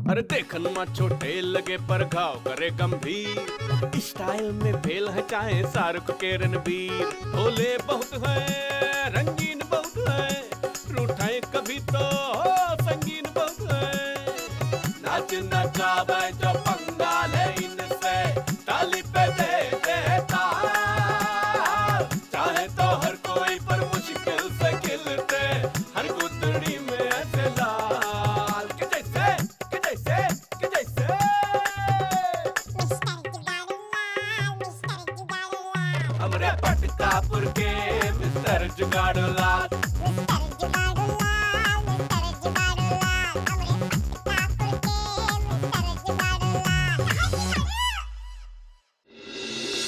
अरे देखन में छोटे लगे पर घाव करे गंभीर, स्टाइल में फेल है चाहे शाहरुख के रणबीर। भोले बहुत है, रंगीन बहुत है, रूठाए कभी तो संगीन बहुत है। नाच नचावे जो पंगाल है इनसे, ताली पे दे देता, चाहे तो हर कोई पर मुश्किल से खिलते, हर गुदड़ी में ऐसे लाल के जैसे हमरे पटकापुर के मिस्टर जुगाड़ू लाल।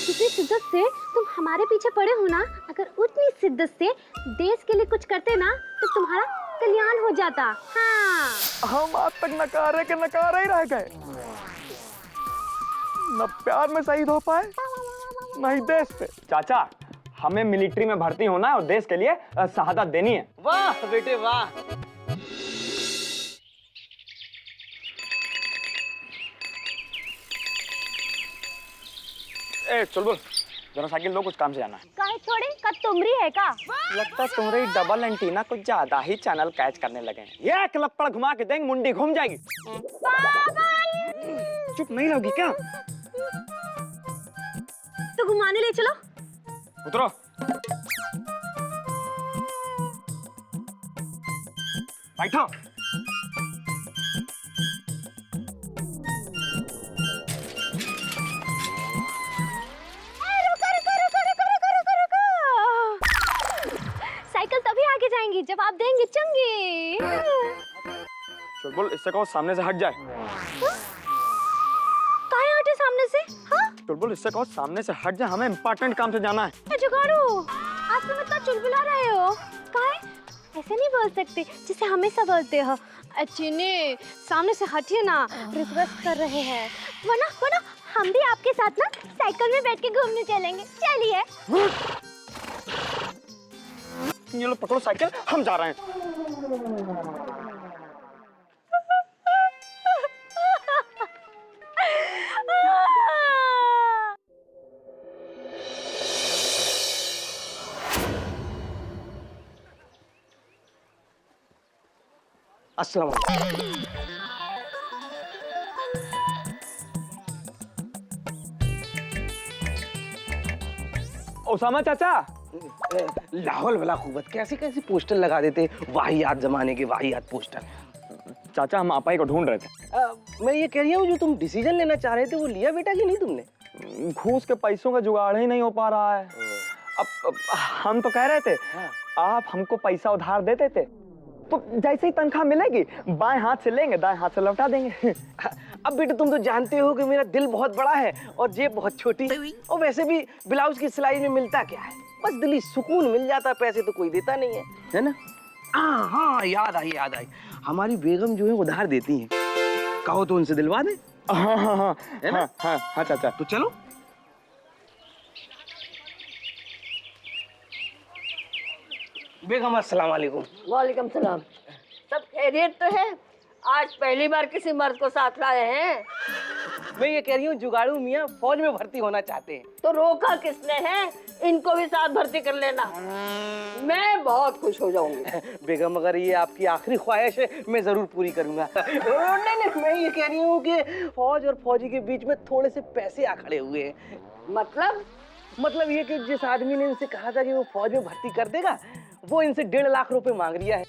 किसी शिद्दत से तुम हमारे पीछे पड़े हो ना, अगर उतनी शिद्दत से देश के लिए कुछ करते ना तो तुम्हारा कल्याण हो जाता। हाँ, हम आज तक नकारे के नकारे ही रह गए, न प्यार में शहीद हो पाए न ही देश पे। चाचा, हमें मिलिट्री में भर्ती होना है और देश के लिए शहादत देनी है। वाह बेटे वाह। ए चल बोल, जरा साइकिल लो, कुछ काम से जाना है। काहे छोड़े का तुमरी है का? लगता है तुम्हारी डबल एंटीना कुछ ज्यादा ही चैनल कैच करने लगे हैं। ये एक लपड़ घुमा के देंगे, मुंडी घूम जाएगी। चुप नहीं रहोगी क्या? तो घुमाने ले चलो। उतरो। बैठो। साइकिल तभी आगे जाएंगी जब आप देंगे चंगी। चल बोल, इससे कहो सामने से हट जाए। काहे हटे सामने से? हाँ? चल बोल, इससे कहो सामने से हट जाए, हमें इम्पोर्टेंट काम से जाना है। जुगाड़ू, आज तुम इतना चुलबुला रहे हो। काहे? ऐसे नहीं बोल सकते जिसे हमेशा बोलते हो। अच्छी सामने से हटिए ना, रिक्वेस्ट कर रहे हैं। वरना हम भी आपके साथ ना साइकिल में बैठ के घूमने चलेंगे। चलिए। ये लो पकड़ो साइकिल, हम जा रहे हैं। अस्सलाम वालेकुम। ओसामा चाचा, लाहौल वाला खूबत कैसी कैसी पोस्टर लगा देते, वाहियात जमाने के वाहियात पोस्टर। चाचा हम आपा ही को ढूंढ रहे थे। मैं ये कह रही हूँ, जो तुम डिसीजन लेना चाह रहे थे वो लिया बेटा कि नहीं तुमने? घूस के पैसों का जुगाड़ ही नहीं हो पा रहा है। अब हम तो कह रहे थे, आप हमको पैसा उधार देते थे तो जैसे ही तनख्वाह मिलेगी बाएं हाथ से लेंगे, दाएं हाथ से लौटा देंगे। अब बेटा तुम तो जानते हो कि मेरा दिल बहुत बड़ा है और जेब बहुत छोटी, और वैसे भी ब्लाउज की सिलाई में मिलता क्या है, बस दिली सुकून मिल जाता, पैसे तो कोई देता नहीं है ना? हाँ याद आई हमारी बेगम जो है उधार देती हैं, कहो तो उनसे दिलवा दे। हाँ चाचा। तो चलो। बेगम अस्सलाम वालेकुम। वालेकुम सलाम। सब खैरियत तो है? आज पहली बार किसी मर्द को साथ लाए हैं। मैं ये कह रही हूँ, जुगाड़ू मियाँ फौज में भर्ती होना चाहते हैं। तो रोका किसने है? इनको भी साथ भर्ती कर लेना, मैं बहुत खुश हो जाऊंगी। बेगम अगर ये आपकी आखिरी ख्वाहिश है मैं जरूर पूरी करूंगा। नहीं, मैं ये कह रही हूँ कि फौज और फौजी के बीच में थोड़े से पैसे आ खड़े हुए हैं। मतलब ये कि जिस आदमी ने इनसे कहा था कि वो फौज में भर्ती कर देगा, वो इनसे 1.5 लाख रुपए मांग रिया है।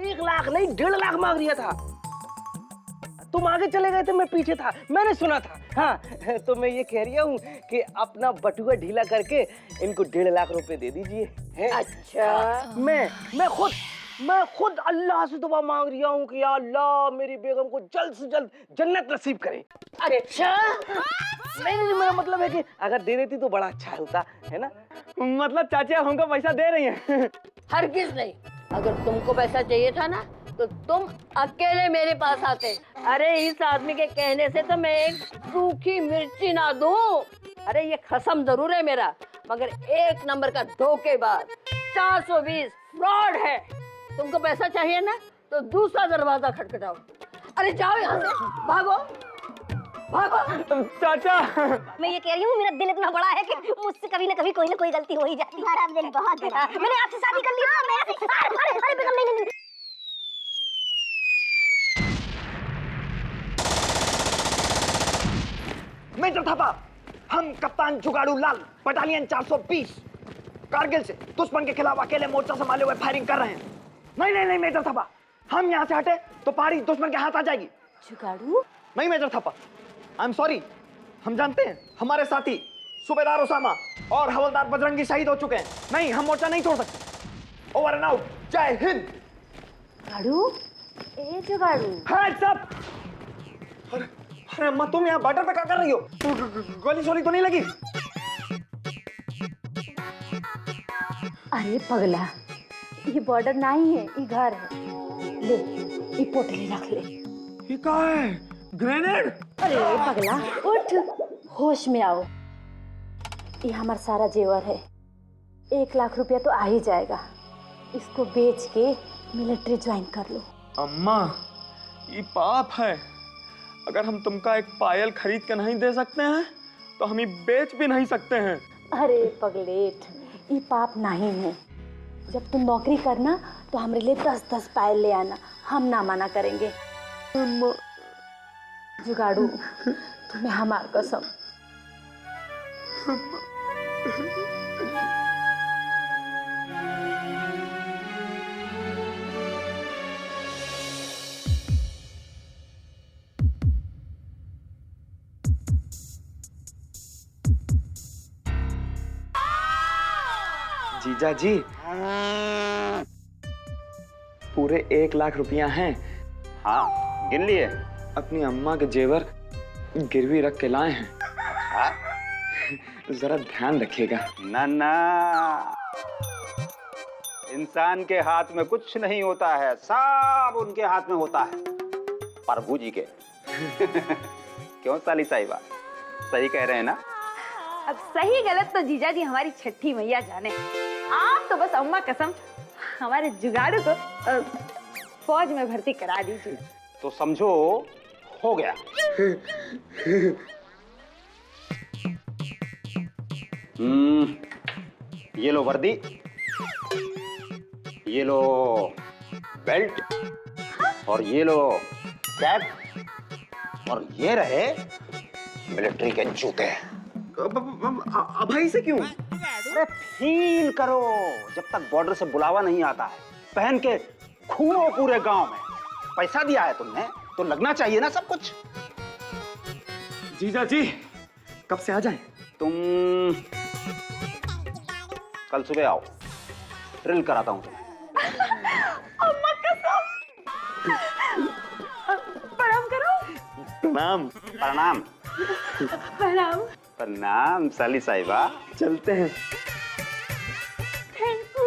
1 लाख नहीं, 1.5 लाख मांग रिया था। तुम आगे चले गए थे, मैं पीछे था, मैंने सुना था। हाँ, तो मैं ये कह रही हूँ कि अपना बटुआ ढीला करके इनको 1.5 लाख रुपए दे दीजिए। अच्छा। मैं खुद अल्लाह से दुआ मांग रही हूँ कि या अल्लाह मेरी बेगम को जल्द से जल्द जन्नत नसीब करे। अच्छा। नहीं, मेरा मतलब है कि अगर दे देती तो बड़ा अच्छा होता, है ना? मतलब चाचा हमको पैसा दे रही हैं? हरगिज नहीं। अगर तुमको पैसा चाहिए था ना तो तुम अकेले मेरे पास आते। अरे इस आदमी के कहने से तो मैं एक सूखी मिर्ची ना दूं। अरे ये खसम जरूर है मेरा, मगर एक नंबर का धोखेबाज, 420 फ्रॉड है। तुमको पैसा चाहिए ना तो दूसरा दरवाजा खटखटाओ। अरे जाओ यहाँ से, भागो भागो। चाचा मैं ये कह रही हूँ मेरा दिल इतना बड़ा है कि मुझसे कभी ना कभी कोई ना कोई गलती हो ही जाती है। आप दिल बहुत बड़ा। मैंने आपसे शादी कर ली। अरे बेगम नहीं। मेजर थापा, हम कप्तान जुगाड़ू लाल बटालियन 420 कारगिल से दुश्मन के खिलाफ अकेले मोर्चा संभाले हुए फायरिंग कर रहे हैं। नहीं नहीं नहीं मेजर थापा, हम यहाँ से हटे तो पहाड़ी दुश्मन के हाथ आ जाएगी। जुगाड़ू? नहीं major Thapa, I am sorry. हम जानते हैं हमारे साथी सूबेदार ओसामा और हवलदार बजरंगी शहीद हो चुके हैं। नहीं, हम मोर्चा नहीं छोड़ सकते। Over and out. जय हिंद। जुगाड़ू? ए जुगाड़ू। हाँ सब। अरे अम्मा, तुम यहाँ बॉर्डर पे क्या कर रही हो? गोली सोली तो नहीं लगी? अरे पगला, ये बॉर्डर नहीं है, ये घर है। ले, ये पोटली रख ले। ये क्या है? ग्रेनेड? अरे पगला, उठ, होश में आओ। ये हमारा सारा जेवर है। 1 लाख रुपया तो आ ही जाएगा। इसको बेच के मिलिट्री ज्वाइन कर लो। अम्मा, ये पाप है। अगर हम तुमका एक पायल खरीद के नहीं दे सकते हैं तो हम ये बेच भी नहीं सकते हैं। अरे पगलेट, ये पाप नहीं है। जब तुम नौकरी करना तो हमारे लिए 10-10 पायल ले आना, हम ना मना करेंगे। जुगाड़ू, तुम्हें हमार कसम। जीजा जी, पूरे 1 लाख रुपया हैं। हाँ, गिन लिए? अपनी अम्मा के जेवर गिरवी रख के लाए हैं। हाँ? जरा ध्यान रखिएगा। ना ना, इंसान के हाथ में कुछ नहीं होता है, सब उनके हाथ में होता है, प्रभु जी के। क्यों साली साहिबा, सही कह रहे हैं ना? अब सही गलत तो जीजा जी हमारी छठी मैया जाने। आप तो बस अम्मा कसम हमारे जुगाड़ू को फौज में भर्ती करा दीजिए। तो समझो हो गया। ये लो वर्दी, ये लो बेल्ट, और ये लो कैप, और ये रहे मिलिट्री के जूते। भाई से क्यों? अरे फील करो, जब तक बॉर्डर से बुलावा नहीं आता है, पहन के घूमो पूरे गांव में। पैसा दिया है तुमने तो लगना चाहिए ना सब कुछ। जीजा जी, कब से आ जाएं? तुम कल सुबह आओ, ड्रिल कराता हूं तुम्हें। अम्मा कसम। प्रणाम करो। प्रणाम। प्रणाम। प्रणाम। प्रणाम साली साहिबा। चलते हैं। Thank you.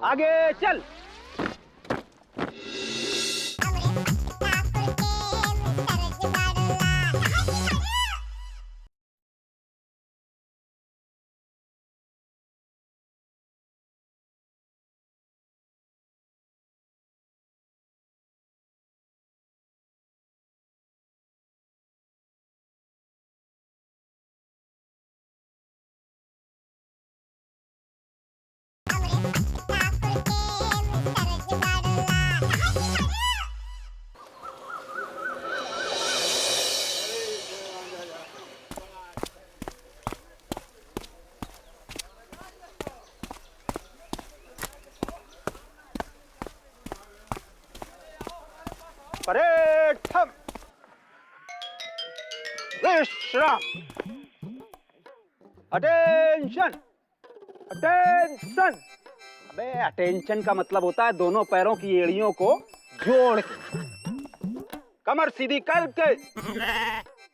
आगे चल। परेड थम। विश्राम। अटेंशन। अटेंशन। अबे अटेंशन का मतलब होता है दोनों पैरों की एड़ियों को जोड़ के, कमर सीधी करके,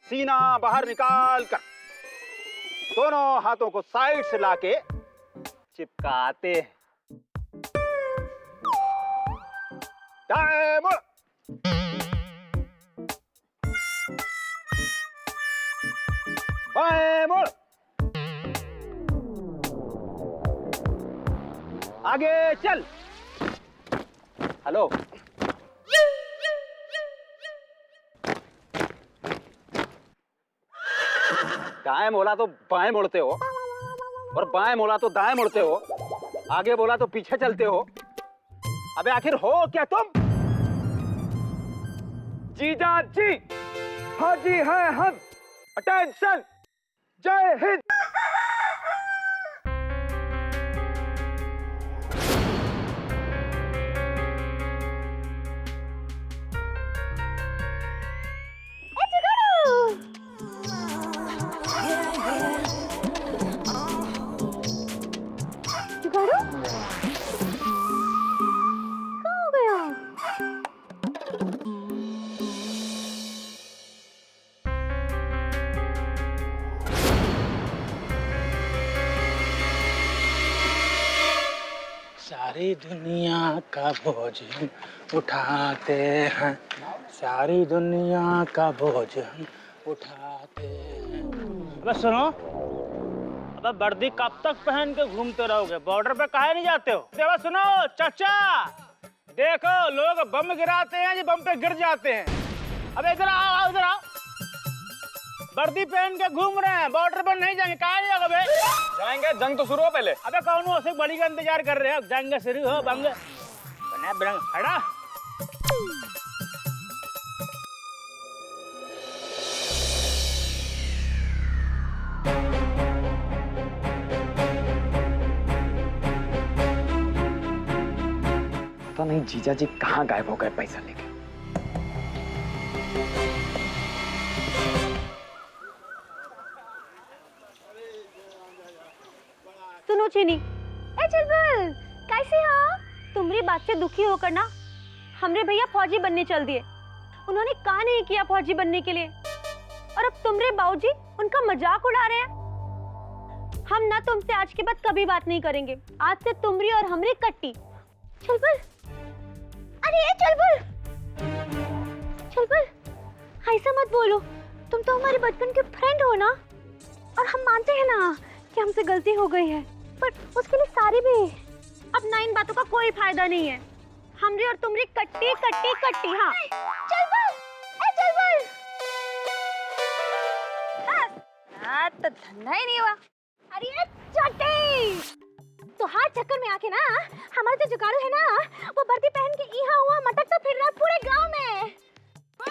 सीना बाहर निकाल कर, दोनों हाथों को साइड से लाके चिपकाते हैं। दाएं मुड़, बाएं मुड़, आगे चल। हेलो, दाएं बोला तो बाएं मुड़ते हो और बाएं बोला तो दाएं मुड़ते हो, आगे बोला तो पीछे चलते हो। अबे आखिर हो क्या तुम? जीजा जी, फौजी हैं हम। अटेंशन, जय हिंद। जुगाड़ू कहाँ हो गया? सारी दुनिया का बोझ हम उठाते हैं, सारी दुनिया का बोझ हम उठाते हैं। अबे सुनो, अबे वर्दी कब तक पहन के घूमते रहोगे? बॉर्डर पे काहे नहीं जाते हो? देखो सुनो चाचा, देखो लोग बम गिराते हैं, ये बम पे गिर जाते हैं। अबे इधर आओ, इधर आओ। वर्दी पहन के घूम रहे हैं, बॉर्डर पर नहीं जाएंगे। कहाँ नहीं जाओगे बे? जाएंगे, जंग तो शुरू हो पहले। अबे कौन हो से बड़ी का इंतजार कर रहे हो? जंग शुरू हो, बंग बना बरंग खड़ा। पता नहीं जीजा जी कहाँ गायब हो गए पैसा लेके। सुनो चीनी, ए चुलबुल, कैसे हो? तुम्हारी बात से दुखी होकर ना हमरे भैया फौजी बनने चल दिए। उन्होंने कहा नहीं किया फौजी बनने के लिए, और अब तुम्हारे बाबूजी उनका मजाक उड़ा रहे हैं। हम ना तुमसे आज के बाद कभी बात नहीं करेंगे। आज से तुम्हारी और हमरी कट्टी। चुलबुल, अरे ए चुलबुल, चुलबुल, ऐसा मत बोलो। तुम तो हमारे बचपन के फ्रेंड हो ना, और हम मानते हैं ना कि हमसे गलती हो गई है, पर उसके लिए सारी भी। अब ना इन बातों का कोई फायदा नहीं है। हमरी और तुम्हारी कट्टी कट्टी कट्टी। हाँ चल बोल, ए चल बोल। हाँ तो धंधा ही नहीं हुआ। अरे ये चट्टी, तो हर चक्कर में आके ना हमारा जो जुगाड़ू है ना, वो वर्दी पहन के यहाँ हुआ मटकता फिर रहा पूरे गांव में।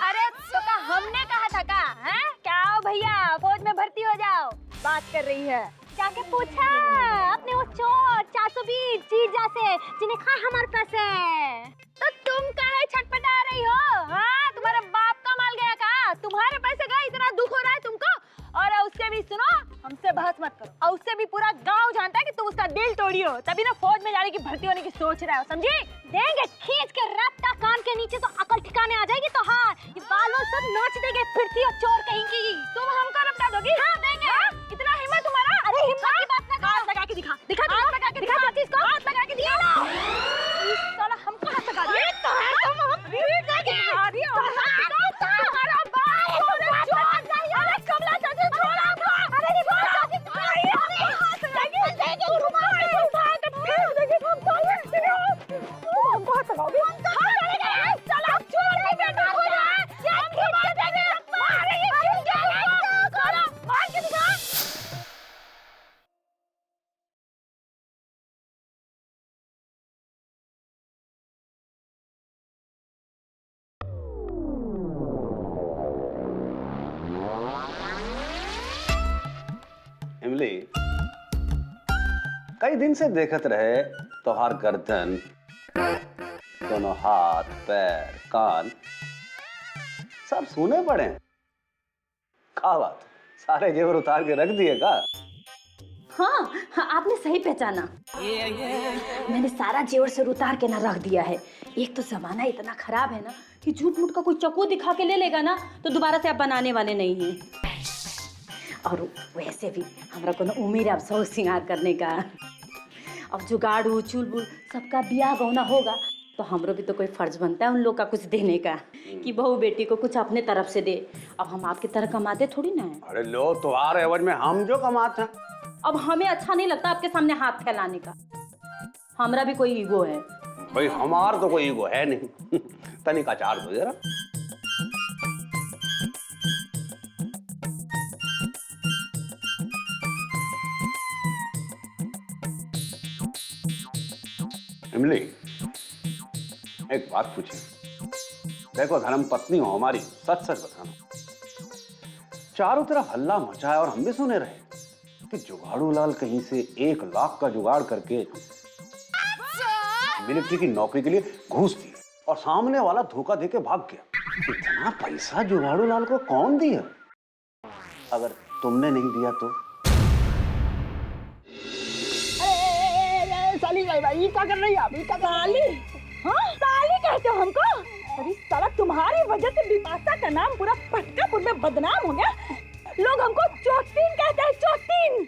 अरे तो का हमने कहा था का? हैं? क्या आओ भैया फौज में भर्ती हो जाओ, बात कर रही है। जाके पूछा अपने वो चोर 420 जीजा से जिन्हें खा हमारे पैसे। तो तुम काहे छटपटा रही हो? हाँ तुम्हारा बाप का माल गया का? तुम्हारे पैसे गए, इतना दुख हो रहा है तुमको? और उससे भी सुनो, हमसे बहस मत करो। और उससे भी पूरा गांव जानता है कि तुम उसका दिल तोड़ी हो, तभी ना फौज में जाने की भर्ती होने की सोच रहा हो, समझी? देंगे खींच के रफ्ता कान के नीचे तो अकल ठिकाने आ जाएगी। तो हाँ, ये बालों सब नोच देंगे फिरती और चोर कहेंगी। तुम हमको रफ्ता दोगी? हाँ देंगे। हाँ? इतना हिम्मत तुम्हारा? अरे हिम्मत की बात ना करो। हाथ लगा के दिखा, दिखा, हाथ लगा के दिखा, इसको हाथ लगा के दिखा। साला हमको हाथ लगा दिया। ये तो है तुम हम दिखा रही हो। तुम्हारा बाप चोर नहीं। अरे कमला चाची छोड़ हमको। अरे नहीं छोड़ चाची, अरे हाथ लगा देंगे तुम्हारे हाथ फेर देंगे हम तो। तुम हमको हाथ लगाओगे? हाथ लगाएंगे। साला चोर नहीं बेटा हो रहा है। ये खींच के देंगे। मारे ये खींच के। साला मार के दिखा। इमली, कई दिन से देखत रहे तोहार गर्दन, दोनों हाथ पैर कान सब सूने पड़े। का बात, सारे जेवर उतार के रख दिए का? हाँ, आपने सही पहचाना। मैंने सारा जेवर से उतार के ना रख दिया है। एक तो जमाना इतना खराब है ना कि झूठ मूठ का कोई चक्कू दिखा के ले लेगा ना तो दोबारा से आप बनाने वाले नहीं हैं। और वैसे भी हमरा को ना उम्मीद है अब सौ श्रृंगार करने का। अब जुगाड़ू चुलबुल सबका ब्याह गौना होगा तो हमरो भी तो कोई फर्ज बनता है उन लोग का कुछ देने का, कि बहू बेटी को कुछ अपने तरफ से दे। अब हम आपकी तरह कमाते थोड़ी ना है। अरे लो तुम्हारे एवज में हम जो कमाते हैं। अब हमें अच्छा नहीं लगता आपके सामने हाथ फैलाने का। हमरा भी कोई ईगो है। भाई हमार तो कोई ईगो है नहीं। तनिक अचार दो जरा। इमली, एक बात पूछी। देखो धर्म पत्नी हो हमारी, सच सच बताना। चारों तरफ हल्ला मचा है और हम भी सुने रहे कि जुगाड़ू लाल कहीं से 1 लाख का जुगाड़ करके मिलिट्री की नौकरी के लिए घूस दी और सामने वाला धोखा देके भाग गया। इतना पैसा जुगाड़ू लाल को कौन दिया? अगर तुमने नहीं दिया तो? साली भाई क्या कर रही है आप? साली? हाँ साली कहते हो हमको? अरे साला तुम्हारी वजह से बिपाशा का नाम पूरा पटकापुर में बदनाम हो गया। लोग हमको चोटीन कहते हैं, चोटीन।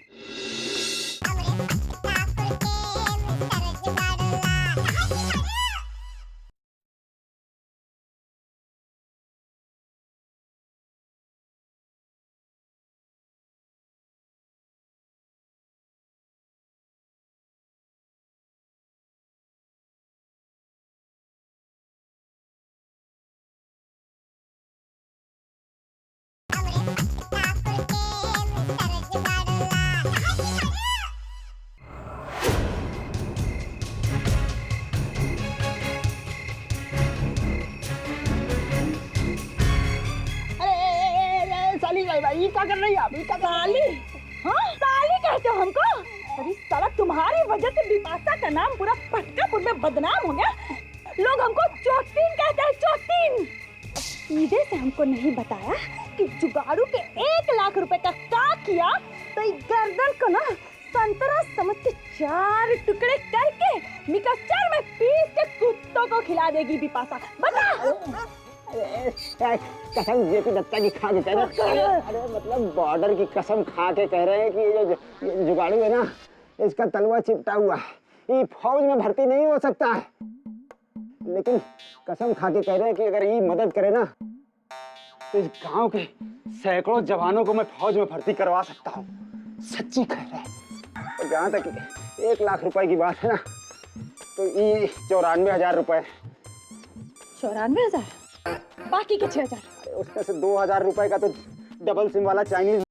भाई क्या कर रही है आप? साली? हाँ साली कहते हो हमको? अरे साला तुम्हारी वजह से बिपाशा का नाम पूरा पटकापुर में बदनाम हो गया। लोग हमको चोटीन कहते हैं, चोटीन। सीधे से हमको नहीं बताया कि जुगाड़ू के 1 लाख रुपए का क्या किया तो इस गर्दन को ना संतरा समझ के 4 टुकड़े करके मिक्सचर में पीस के कुत्तों को खिला देगी बिपाशा। बता। कसम जेपी दत्ता की खा के कह रहे हैं। अरे मतलब बॉर्डर की कसम खा के कह रहे हैं कि ये जुगाड़ू है ना, इसका तलवा चिपटा हुआ है, ये फौज में भर्ती नहीं हो सकता है। लेकिन कसम खा के कह रहे हैं कि अगर ये मदद करे ना तो इस गांव के सैकड़ों जवानों को मैं फौज में भर्ती करवा सकता हूँ। सच्ची कह रहे हैं। तो जहाँ तक 1 लाख रुपए की बात है ना, तो ये 94,000 रुपए। 94,000? बाकी के 6,000? उसमें से 2,000 रुपए का तो डबल सिम वाला चाइनीज